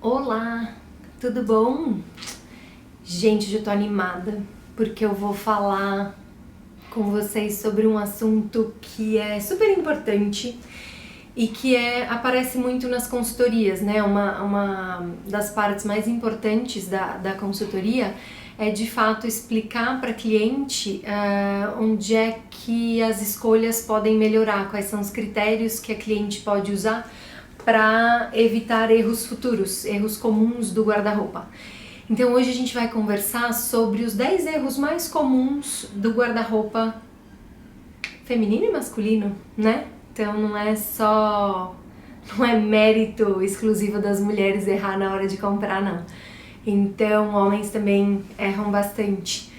Olá, tudo bom? Gente, eu tô animada porque eu vou falar com vocês sobre um assunto que é super importante e que aparece muito nas consultorias, né? Uma das partes mais importantes da consultoria é de fato explicar para cliente onde é que as escolhas podem melhorar, quais são os critérios que a cliente pode usar para evitar erros futuros, erros comuns do guarda-roupa. Então hoje a gente vai conversar sobre os 10 erros mais comuns do guarda-roupa feminino e masculino, né? Então não é mérito exclusivo das mulheres errar na hora de comprar, não. Então homens também erram bastante.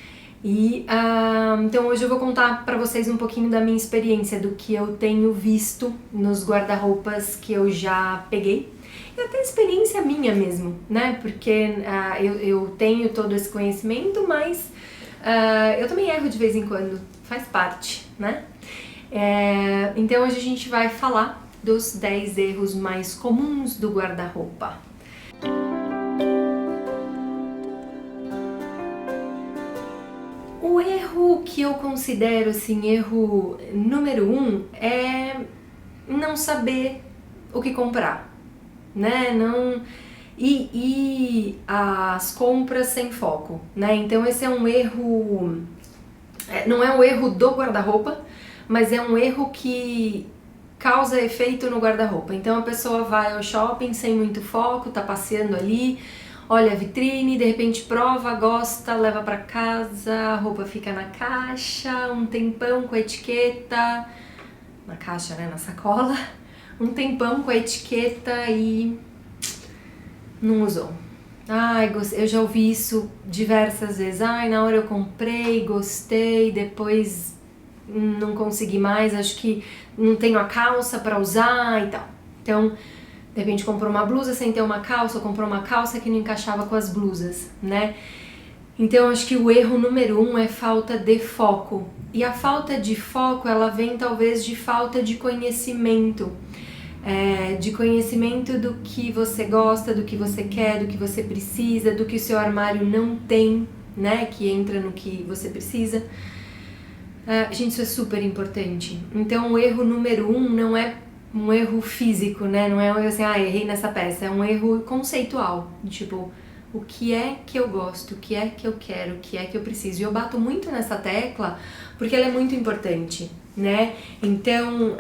Então hoje eu vou contar para vocês um pouquinho da minha experiência, do que eu tenho visto nos guarda-roupas que eu já peguei. E até experiência minha mesmo, né? Porque eu tenho todo esse conhecimento, mas eu também erro de vez em quando, faz parte, né? Então hoje a gente vai falar dos 10 erros mais comuns do guarda-roupa. O erro que eu considero assim, erro número 1 é não saber o que comprar, né? E as compras sem foco, né? Então esse é um erro, não é um erro do guarda-roupa, mas é um erro que causa efeito no guarda-roupa. Então a pessoa vai ao shopping sem muito foco, tá passeando ali, olha a vitrine, de repente prova, gosta, leva pra casa, a roupa fica na caixa, um tempão com a etiqueta, na caixa, né, na sacola, um tempão com a etiqueta e não usou. Ai, eu já ouvi isso diversas vezes. Ai, na hora eu comprei, gostei, depois não consegui mais, acho que não tenho a calça pra usar e tal. Então, de repente comprou uma blusa sem ter uma calça, ou comprou uma calça que não encaixava com as blusas, né? Então, acho que o erro número 1 é falta de foco. E a falta de foco, ela vem talvez de falta de conhecimento. De conhecimento do que você gosta, do que você quer, do que você precisa, do que o seu armário não tem, né? Que entra no que você precisa. Gente, isso é super importante. Então, o erro número 1 não é um erro físico, né? Não é um erro assim, errei nessa peça. É um erro conceitual. Tipo, o que é que eu gosto, o que é que eu quero, o que é que eu preciso. E eu bato muito nessa tecla porque ela é muito importante, né? Então,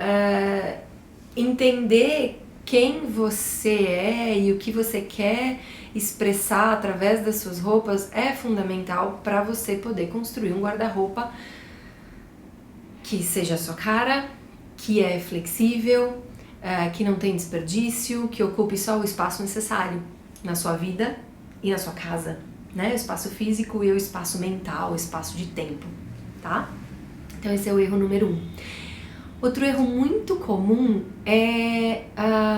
entender quem você é e o que você quer expressar através das suas roupas é fundamental para você poder construir um guarda-roupa que seja a sua cara, que é flexível, que não tem desperdício, que ocupe só o espaço necessário na sua vida e na sua casa, né? O espaço físico e o espaço mental, o espaço de tempo, tá? Então esse é o erro número 1. Outro erro muito comum é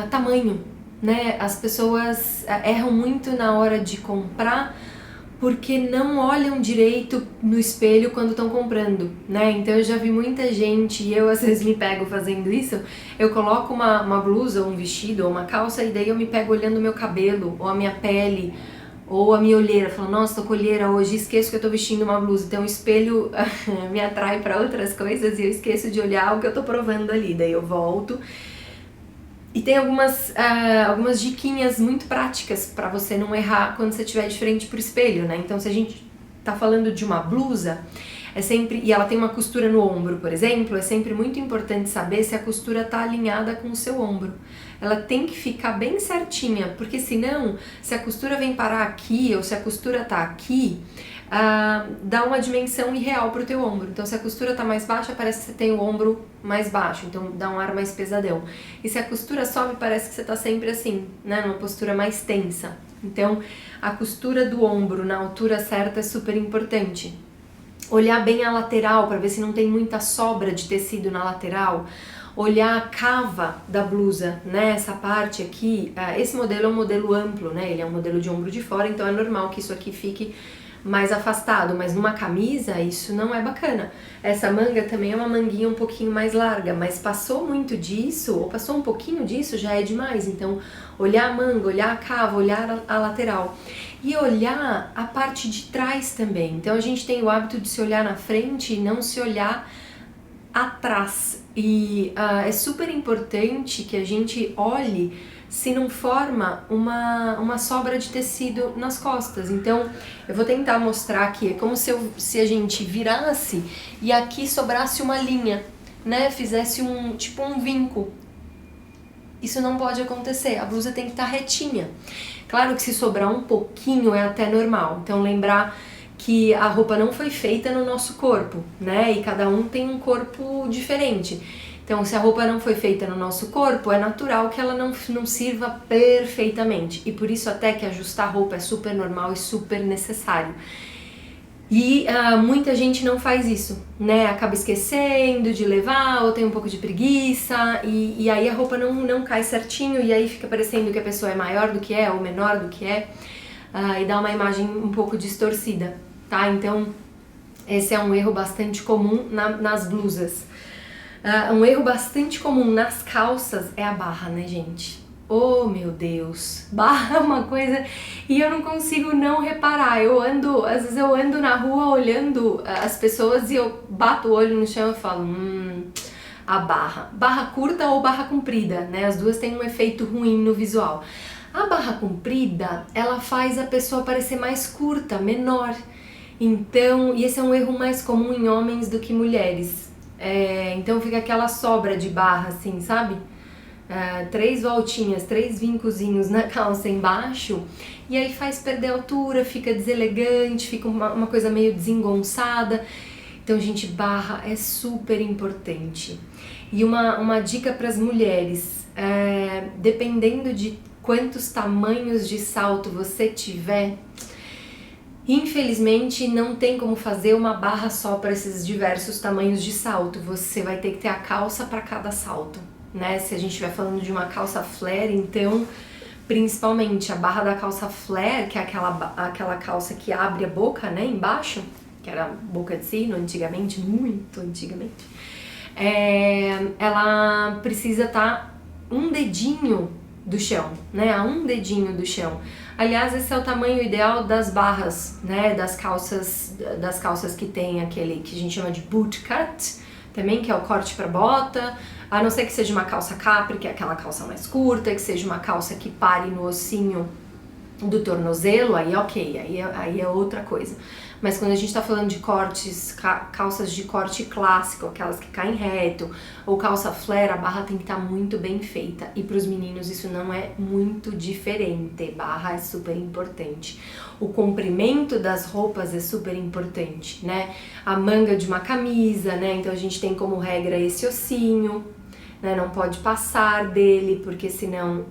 tamanho, né? As pessoas erram muito na hora de comprar porque não olham direito no espelho quando estão comprando, né? Então eu já vi muita gente, e eu às vezes me pego fazendo isso, eu coloco uma blusa, ou um vestido, ou uma calça, e daí eu me pego olhando o meu cabelo, ou a minha pele, ou a minha olheira, falando, nossa, tô com olheira hoje, esqueço que eu tô vestindo uma blusa. Então o espelho me atrai para outras coisas e eu esqueço de olhar o que eu tô provando ali. Daí eu volto. E tem algumas diquinhas muito práticas para você não errar quando você estiver de frente pro espelho, né? Então se a gente tá falando de uma blusa, e ela tem uma costura no ombro, por exemplo, é sempre muito importante saber se a costura tá alinhada com o seu ombro. Ela tem que ficar bem certinha, porque senão, se a costura vem parar aqui ou se a costura tá aqui, dá uma dimensão irreal pro teu ombro. Então se a costura tá mais baixa, parece que você tem o ombro mais baixo, então dá um ar mais pesadão. E se a costura sobe, parece que você tá sempre assim, né, numa postura mais tensa. Então a costura do ombro na altura certa é super importante. Olhar bem a lateral para ver se não tem muita sobra de tecido na lateral. Olhar a cava da blusa, né? Essa parte aqui, esse modelo é um modelo amplo, né? Ele é um modelo de ombro de fora, então é normal que isso aqui fique mais afastado, mas numa camisa isso não é bacana. Essa manga também é uma manguinha um pouquinho mais larga, mas passou muito disso, ou passou um pouquinho disso, já é demais. Então, olhar a manga, olhar a cava, olhar a lateral e olhar a parte de trás também. Então, a gente tem o hábito de se olhar na frente e não se olhar atrás. E é super importante que a gente olhe se não forma uma sobra de tecido nas costas. Então, eu vou tentar mostrar aqui, é como se a gente virasse e aqui sobrasse uma linha, né? Fizesse tipo um vinco. Isso não pode acontecer, a blusa tem que estar retinha. Claro que se sobrar um pouquinho é até normal, então lembrar que a roupa não foi feita no nosso corpo, né? E cada um tem um corpo diferente. Então, se a roupa não foi feita no nosso corpo, é natural que ela não sirva perfeitamente. E por isso até que ajustar a roupa é super normal e super necessário. E muita gente não faz isso, né? Acaba esquecendo de levar, ou tem um pouco de preguiça, e aí a roupa não cai certinho, e aí fica parecendo que a pessoa é maior do que é, ou menor do que é, e dá uma imagem um pouco distorcida, tá? Então, esse é um erro bastante comum nas blusas. Um erro bastante comum nas calças é a barra, né, gente? Oh, meu Deus! Barra é uma coisa e eu não consigo não reparar. Às vezes eu ando na rua olhando as pessoas e eu bato o olho no chão e falo, a barra. Barra curta ou barra comprida, né? As duas têm um efeito ruim no visual. A barra comprida, ela faz a pessoa parecer mais curta, menor. Então, e esse é um erro mais comum em homens do que mulheres. Então fica aquela sobra de barra assim, sabe? 3 voltinhas, 3 vincozinhos na calça embaixo, e aí faz perder a altura, fica deselegante, fica uma coisa meio desengonçada. Então, gente, barra é super importante. E uma dica para as mulheres, dependendo de quantos tamanhos de salto você tiver, infelizmente não tem como fazer uma barra só para esses diversos tamanhos de salto. Você vai ter que ter a calça para cada salto, né? Se a gente estiver falando de uma calça flare, então principalmente a barra da calça flare, que é aquela calça que abre a boca, né, embaixo, que era a boca de sino antigamente, muito antigamente, ela precisa estar um dedinho do chão, né, a um dedinho do chão. Aliás, esse é o tamanho ideal das barras, né, das calças que tem aquele que a gente chama de boot cut, também, que é o corte para bota, a não ser que seja uma calça capri, que é aquela calça mais curta, que seja uma calça que pare no ossinho do tornozelo, aí ok, aí é outra coisa. Mas quando a gente tá falando de cortes, calças de corte clássico, aquelas que caem reto, ou calça flare, a barra tem que estar muito bem feita. E pros meninos isso não é muito diferente, barra é super importante. O comprimento das roupas é super importante, né? A manga de uma camisa, né? Então a gente tem como regra esse ossinho, né? Não pode passar dele, porque senão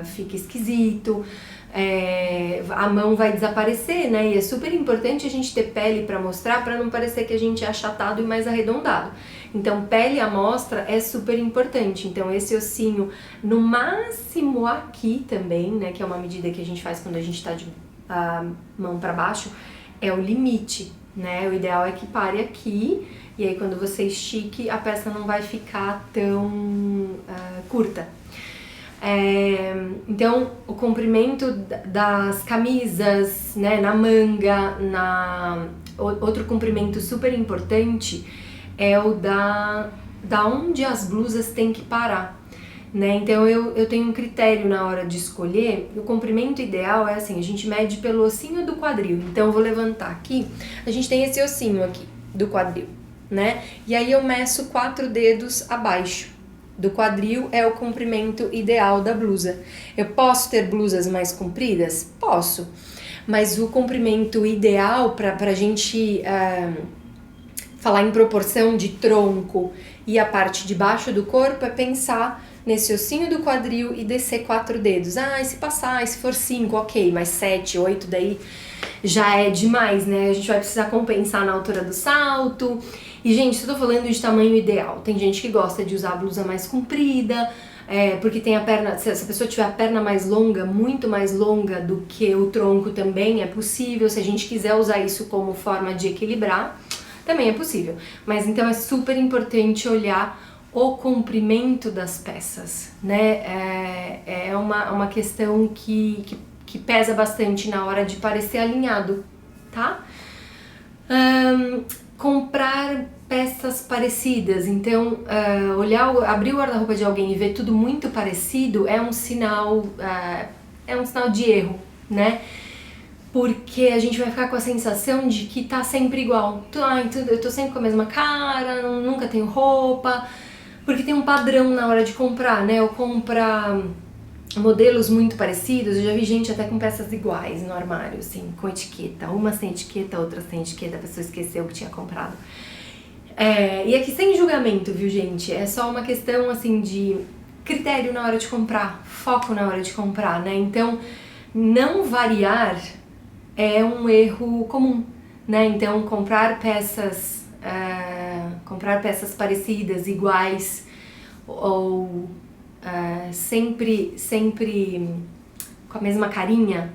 fica esquisito. A mão vai desaparecer, né? E é super importante a gente ter pele para mostrar, para não parecer que a gente é achatado e mais arredondado. Então, pele à mostra é super importante. Então, esse ossinho, no máximo aqui também, né? Que é uma medida que a gente faz quando a gente tá de mão para baixo, é o limite, né? O ideal é que pare aqui, e aí quando você estique, a peça não vai ficar tão curta. Então, o comprimento das camisas, né, na manga, outro comprimento super importante é o da onde as blusas têm que parar, né? Então, eu tenho um critério na hora de escolher. O comprimento ideal é assim, a gente mede pelo ossinho do quadril. Então, eu vou levantar aqui, a gente tem esse ossinho aqui do quadril, né? E aí eu meço 4 dedos abaixo do quadril, é o comprimento ideal da blusa. Eu posso ter blusas mais compridas? Posso, mas o comprimento ideal para a gente falar em proporção de tronco e a parte de baixo do corpo é pensar nesse ossinho do quadril e descer 4 dedos. E se passar, se for 5, ok, mas 7, 8 daí já é demais, né? A gente vai precisar compensar na altura do salto. E, gente, eu tô falando de tamanho ideal. Tem gente que gosta de usar a blusa mais comprida, porque tem a perna, se a pessoa tiver a perna mais longa, muito mais longa do que o tronco também é possível, se a gente quiser usar isso como forma de equilibrar, também é possível. Mas então é super importante olhar o comprimento das peças, né? É uma questão que pesa bastante na hora de parecer alinhado, tá? Comprar peças parecidas, então abrir o guarda-roupa de alguém e ver tudo muito parecido é um sinal de erro, né? Porque a gente vai ficar com a sensação de que tá sempre igual. Eu tô sempre com a mesma cara, nunca tenho roupa, porque tem um padrão na hora de comprar, né? Eu comprar modelos muito parecidos, eu já vi gente até com peças iguais no armário, assim, com etiqueta. Uma sem etiqueta, outra sem etiqueta, a pessoa esqueceu que tinha comprado. E aqui sem julgamento, viu, gente? É só uma questão, assim, de critério na hora de comprar, foco na hora de comprar, né? Então, não variar é um erro comum, né? Então, comprar peças parecidas, iguais, ou sempre com a mesma carinha,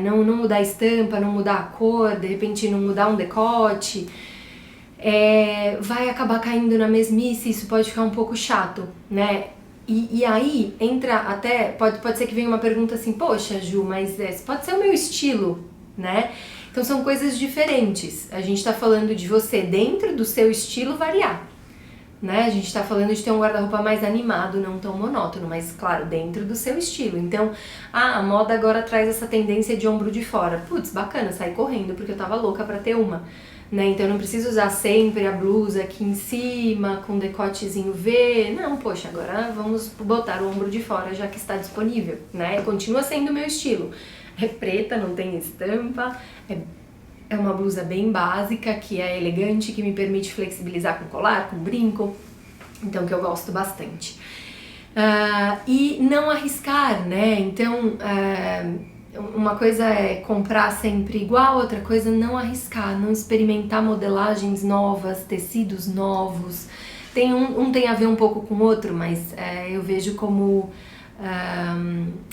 não mudar a estampa, não mudar a cor, de repente não mudar um decote, vai acabar caindo na mesmice, isso pode ficar um pouco chato, né? E aí entra até, pode ser que venha uma pergunta assim, poxa Ju, mas pode ser o meu estilo, né? Então são coisas diferentes, a gente tá falando de você dentro do seu estilo variar, né? A gente tá falando de ter um guarda-roupa mais animado, não tão monótono, mas claro, dentro do seu estilo. Então, a moda agora traz essa tendência de ombro de fora. Putz, bacana, saí correndo porque eu tava louca pra ter uma, né? Então eu não preciso usar sempre a blusa aqui em cima, com decotezinho V. Não, poxa, agora vamos botar o ombro de fora já que está disponível, né? Continua sendo o meu estilo. É preta, não tem estampa, é uma blusa bem básica, que é elegante, que me permite flexibilizar com colar, com brinco, então que eu gosto bastante. E não arriscar, né? Então, uma coisa é comprar sempre igual, outra coisa é não arriscar, não experimentar modelagens novas, tecidos novos. Um tem a ver um pouco com o outro, mas eu vejo como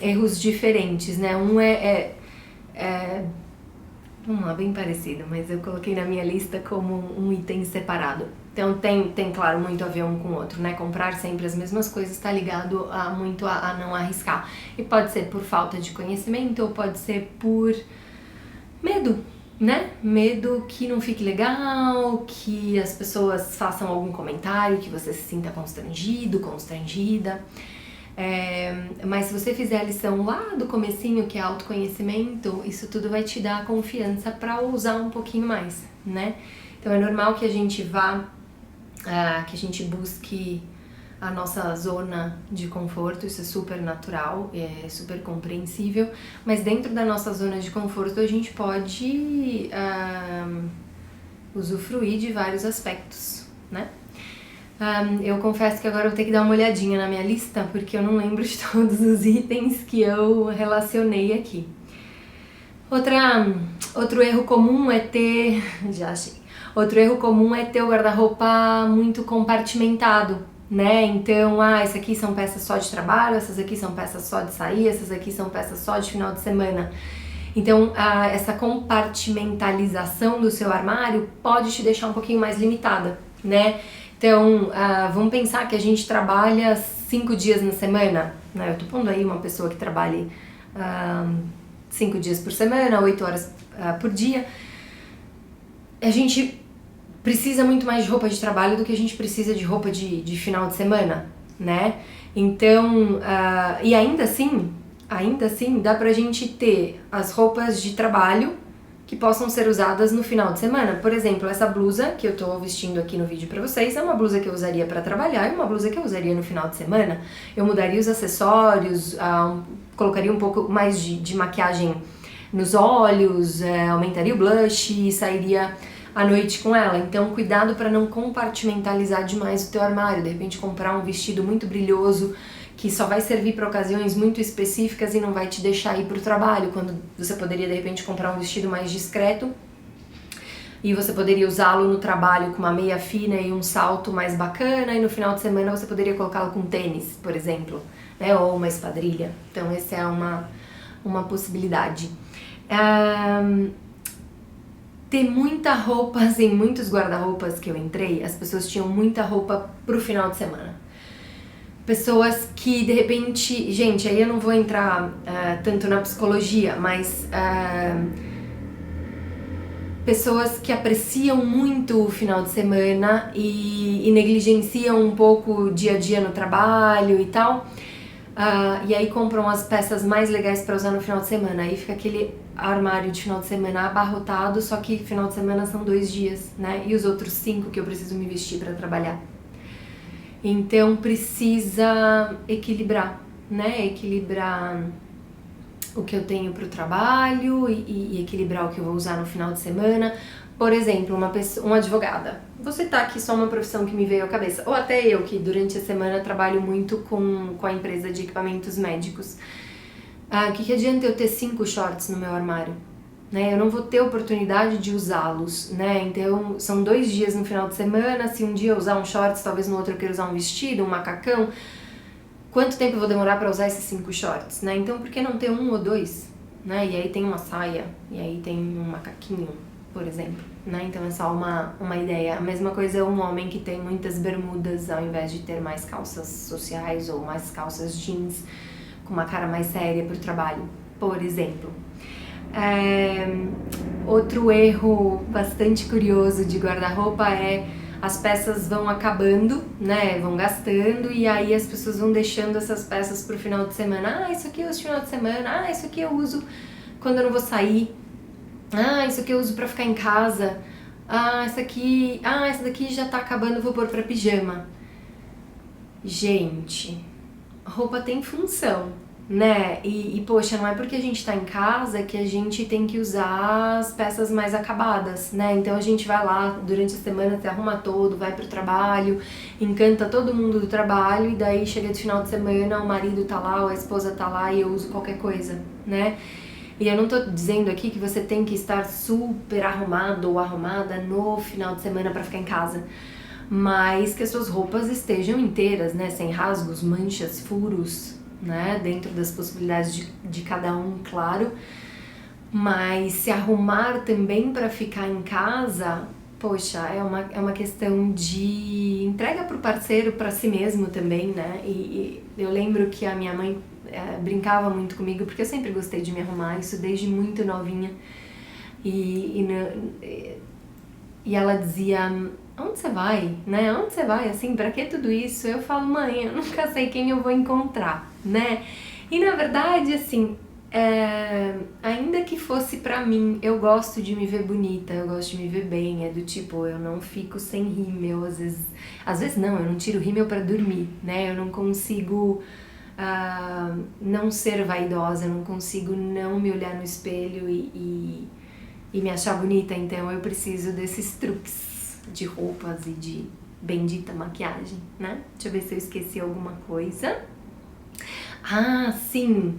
erros diferentes, né? Vamos lá, bem parecido, mas eu coloquei na minha lista como um item separado. Então tem claro, muito a ver um com o outro, né? Comprar sempre as mesmas coisas está ligado muito a não arriscar. E pode ser por falta de conhecimento ou pode ser por medo, né? Medo que não fique legal, que as pessoas façam algum comentário, que você se sinta constrangido, constrangida. Mas se você fizer a lição lá do comecinho, que é autoconhecimento, isso tudo vai te dar confiança para usar um pouquinho mais, né? Então é normal que a gente que a gente busque a nossa zona de conforto, isso é super natural, é super compreensível, mas dentro da nossa zona de conforto a gente pode usufruir de vários aspectos, né? Eu confesso que agora eu vou ter que dar uma olhadinha na minha lista, porque eu não lembro de todos os itens que eu relacionei aqui. Outro erro comum é ter... Já achei. Outro erro comum é ter o guarda-roupa muito compartimentado, né? Então, essas aqui são peças só de trabalho, essas aqui são peças só de sair, essas aqui são peças só de final de semana. Então, essa compartimentalização do seu armário pode te deixar um pouquinho mais limitada, né? Então, vamos pensar que a gente trabalha 5 dias na semana, né? Eu tô pondo aí uma pessoa que trabalhe 5 dias por semana, 8 horas por dia. A gente precisa muito mais de roupa de trabalho do que a gente precisa de roupa de final de semana, né? Então, e ainda assim, dá pra gente ter as roupas de trabalho que possam ser usadas no final de semana. Por exemplo, essa blusa que eu tô vestindo aqui no vídeo pra vocês é uma blusa que eu usaria pra trabalhar e uma blusa que eu usaria no final de semana. Eu mudaria os acessórios, colocaria um pouco mais de maquiagem nos olhos, aumentaria o blush e sairia à noite com ela. Então, cuidado para não compartimentalizar demais o teu armário. De repente, comprar um vestido muito brilhoso que só vai servir para ocasiões muito específicas e não vai te deixar ir para o trabalho, quando você poderia, de repente, comprar um vestido mais discreto e você poderia usá-lo no trabalho com uma meia fina e um salto mais bacana, e no final de semana você poderia colocá-lo com tênis, por exemplo, né? Ou uma esquadrilha. Então essa é uma possibilidade. Ter muita roupa, em muitos guarda-roupas que eu entrei, as pessoas tinham muita roupa pro final de semana. Pessoas que de repente, gente, aí eu não vou entrar tanto na psicologia, mas pessoas que apreciam muito o final de semana e negligenciam um pouco o dia a dia no trabalho e tal, e aí compram as peças mais legais para usar no final de semana. Aí fica aquele armário de final de semana abarrotado, só que final de semana são 2 dias, né? E os outros 5 que eu preciso me vestir para trabalhar. Então precisa equilibrar, né? Equilibrar o que eu tenho para o trabalho e equilibrar o que eu vou usar no final de semana. Por exemplo, uma advogada. Vou citar aqui só uma profissão que me veio à cabeça. Ou até eu, que durante a semana trabalho muito com a empresa de equipamentos médicos. Que adianta eu ter 5 shorts no meu armário? Né? Eu não vou ter oportunidade de usá-los, né? Então, são 2 dias no final de semana. Se um dia eu usar um shorts, talvez no outro eu queira usar um vestido, um macacão. Quanto tempo eu vou demorar para usar esses 5 shorts, né? Então, por que não ter 1 ou 2, né? E aí tem uma saia, e aí tem um macaquinho, por exemplo, né? Então é só uma ideia. A mesma coisa é um homem que tem muitas bermudas ao invés de ter mais calças sociais ou mais calças jeans com uma cara mais séria para o trabalho, por exemplo. Outro erro bastante curioso de guarda-roupa é as peças vão acabando, né, vão gastando, e aí as pessoas vão deixando essas peças pro final de semana. Isso aqui eu uso no final de semana, isso aqui eu uso quando eu não vou sair, isso aqui eu uso pra ficar em casa, essa daqui já tá acabando, vou pôr pra pijama. Gente, roupa tem função, né? E poxa, não é porque a gente tá em casa que a gente tem que usar as peças mais acabadas, né? Então a gente vai lá durante a semana, se arruma todo, vai pro trabalho, encanta todo mundo do trabalho, e daí chega de final de semana, o marido tá lá, ou a esposa tá lá e eu uso qualquer coisa, né? E eu não tô dizendo aqui que você tem que estar super arrumado ou arrumada no final de semana pra ficar em casa, mas que as suas roupas estejam inteiras, né? Sem rasgos, manchas, furos, né, dentro das possibilidades de cada um, claro, mas se arrumar também para ficar em casa, poxa, é uma questão de entrega pro parceiro, para si mesmo também, né, e eu lembro que a minha mãe brincava muito comigo, porque eu sempre gostei de me arrumar, isso desde muito novinha, e ela dizia: onde você vai, né? Onde você vai, assim, pra que tudo isso? Eu falo: mãe, eu nunca sei quem eu vou encontrar, né? E na verdade, assim, ainda que fosse pra mim, eu gosto de me ver bonita, eu gosto de me ver bem, é do tipo, eu não fico sem rímel, às vezes não, eu não tiro rímel pra dormir, né? Eu não consigo não ser vaidosa, eu não consigo não me olhar no espelho e me achar bonita, então eu preciso desses truques de roupas e de bendita maquiagem, né? Deixa eu ver se eu esqueci alguma coisa. Sim!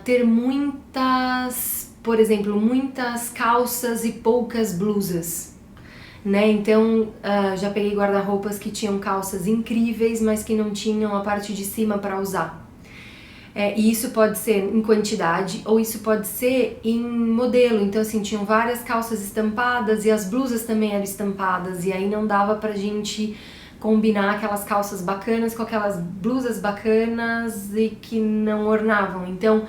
Ter muitas, por exemplo, muitas calças e poucas blusas, né? Então, já peguei guarda-roupas que tinham calças incríveis, mas que não tinham a parte de cima para usar. E isso pode ser em quantidade ou isso pode ser em modelo. Então, assim, tinham várias calças estampadas e as blusas também eram estampadas, e aí não dava pra gente combinar aquelas calças bacanas com aquelas blusas bacanas e que não ornavam. Então,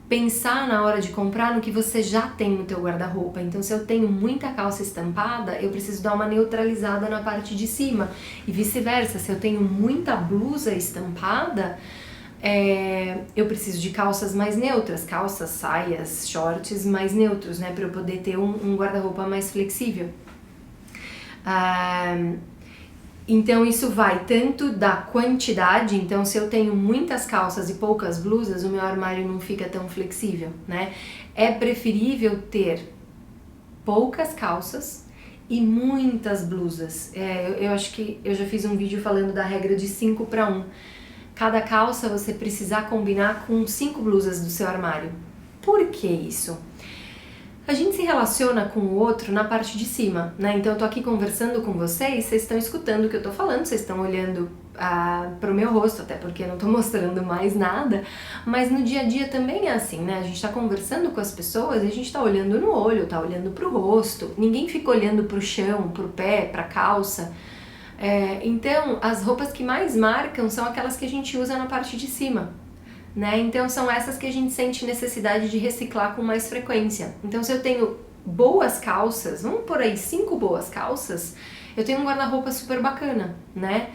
pensar na hora de comprar no que você já tem no teu guarda-roupa. Então, se eu tenho muita calça estampada, eu preciso dar uma neutralizada na parte de cima, e vice-versa. Se eu tenho muita blusa estampada, eu preciso de calças mais neutras, calças, saias, shorts mais neutros, né, para eu poder ter um guarda-roupa mais flexível. Então isso vai tanto da quantidade, então se eu tenho muitas calças e poucas blusas, o meu armário não fica tão flexível, né? É preferível ter poucas calças e muitas blusas. Eu acho que eu já fiz um vídeo falando da regra de 5 para 1. Cada calça você precisar combinar com 5 blusas do seu armário. Por que isso? A gente se relaciona com o outro na parte de cima, né? Então eu tô aqui conversando com vocês, vocês estão escutando o que eu tô falando, vocês estão olhando pro meu rosto, até porque eu não tô mostrando mais nada, mas no dia a dia também é assim, né? A gente tá conversando com as pessoas e a gente tá olhando no olho, tá olhando pro rosto, ninguém fica olhando pro chão, pro pé, pra calça. Então, as roupas que mais marcam são aquelas que a gente usa na parte de cima, né? Então, são essas que a gente sente necessidade de reciclar com mais frequência. Então, se eu tenho boas calças, vamos por aí 5 boas calças, eu tenho um guarda-roupa super bacana, né?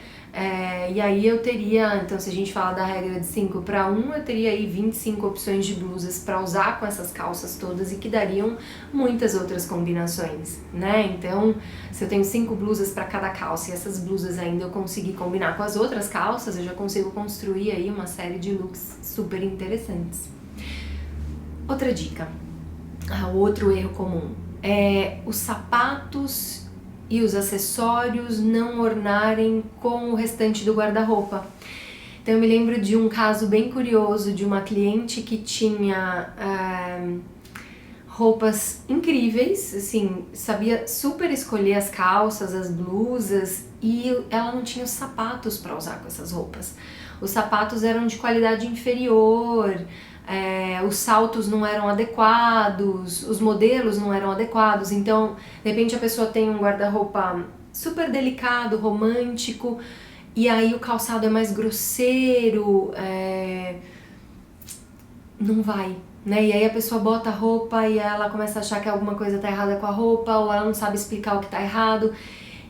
E aí eu teria, então se a gente falar da regra de 5 para 1, eu teria aí 25 opções de blusas para usar com essas calças todas e que dariam muitas outras combinações, né? Então, se eu tenho 5 blusas para cada calça e essas blusas ainda eu conseguir combinar com as outras calças, eu já consigo construir aí uma série de looks super interessantes. Outra dica, outro erro comum é os sapatos e os acessórios não ornarem com o restante do guarda-roupa. Então eu me lembro de um caso bem curioso de uma cliente que tinha roupas incríveis, assim, sabia super escolher as calças, as blusas, e ela não tinha os sapatos para usar com essas roupas. Os sapatos eram de qualidade inferior, os saltos não eram adequados, os modelos não eram adequados, então de repente a pessoa tem um guarda-roupa super delicado, romântico, e aí o calçado é mais grosseiro, não vai, né? E aí a pessoa bota a roupa e ela começa a achar que alguma coisa tá errada com a roupa, ou ela não sabe explicar o que tá errado.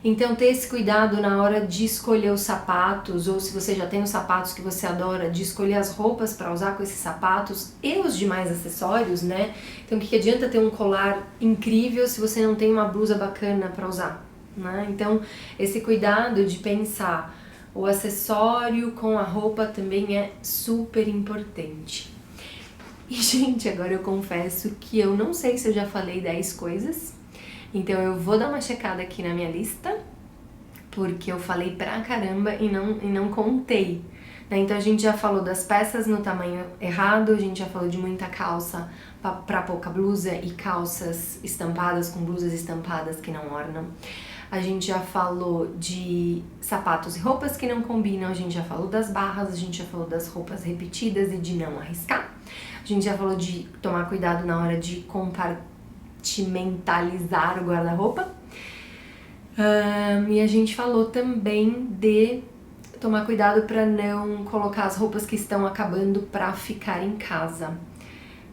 Então ter esse cuidado na hora de escolher os sapatos, ou se você já tem os sapatos que você adora, de escolher as roupas para usar com esses sapatos e os demais acessórios, né? Então o que adianta ter um colar incrível se você não tem uma blusa bacana para usar, né? Então esse cuidado de pensar o acessório com a roupa também é super importante. E gente, agora eu confesso que eu não sei se eu já falei 10 coisas. Então eu vou dar uma checada aqui na minha lista, porque eu falei pra caramba e não contei, né? Então a gente já falou das peças no tamanho errado, a gente já falou de muita calça pra pouca blusa e calças estampadas com blusas estampadas que não ornam. A gente já falou de sapatos e roupas que não combinam, a gente já falou das barras, a gente já falou das roupas repetidas e de não arriscar. A gente já falou de tomar cuidado na hora de compartimentalizar o guarda-roupa. E a gente falou também de tomar cuidado para não colocar as roupas que estão acabando para ficar em casa.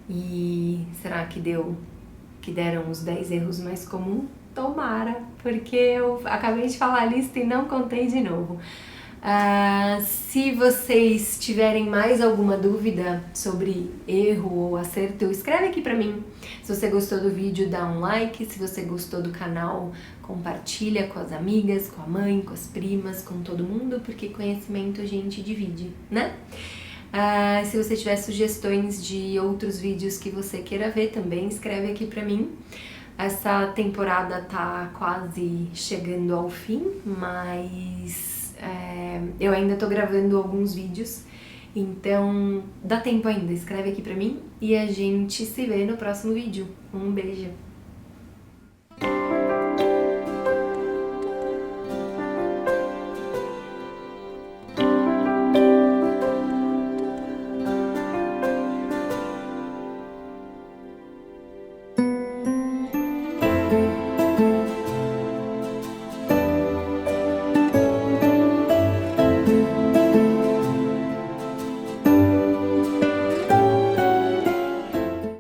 E será que deram os 10 erros mais comuns? Tomara, porque eu acabei de falar a lista e não contei de novo. Se vocês tiverem mais alguma dúvida sobre erro ou acerto, escreve aqui pra mim. Se você gostou do vídeo, dá um like. Se você gostou do canal, compartilha com as amigas, com a mãe, com as primas, com todo mundo, porque conhecimento a gente divide, né? Se você tiver sugestões de outros vídeos que você queira ver também, escreve aqui pra mim. Essa temporada tá quase chegando ao fim, mas eu ainda tô gravando alguns vídeos, então dá tempo ainda, escreve aqui pra mim e a gente se vê no próximo vídeo. Um beijo!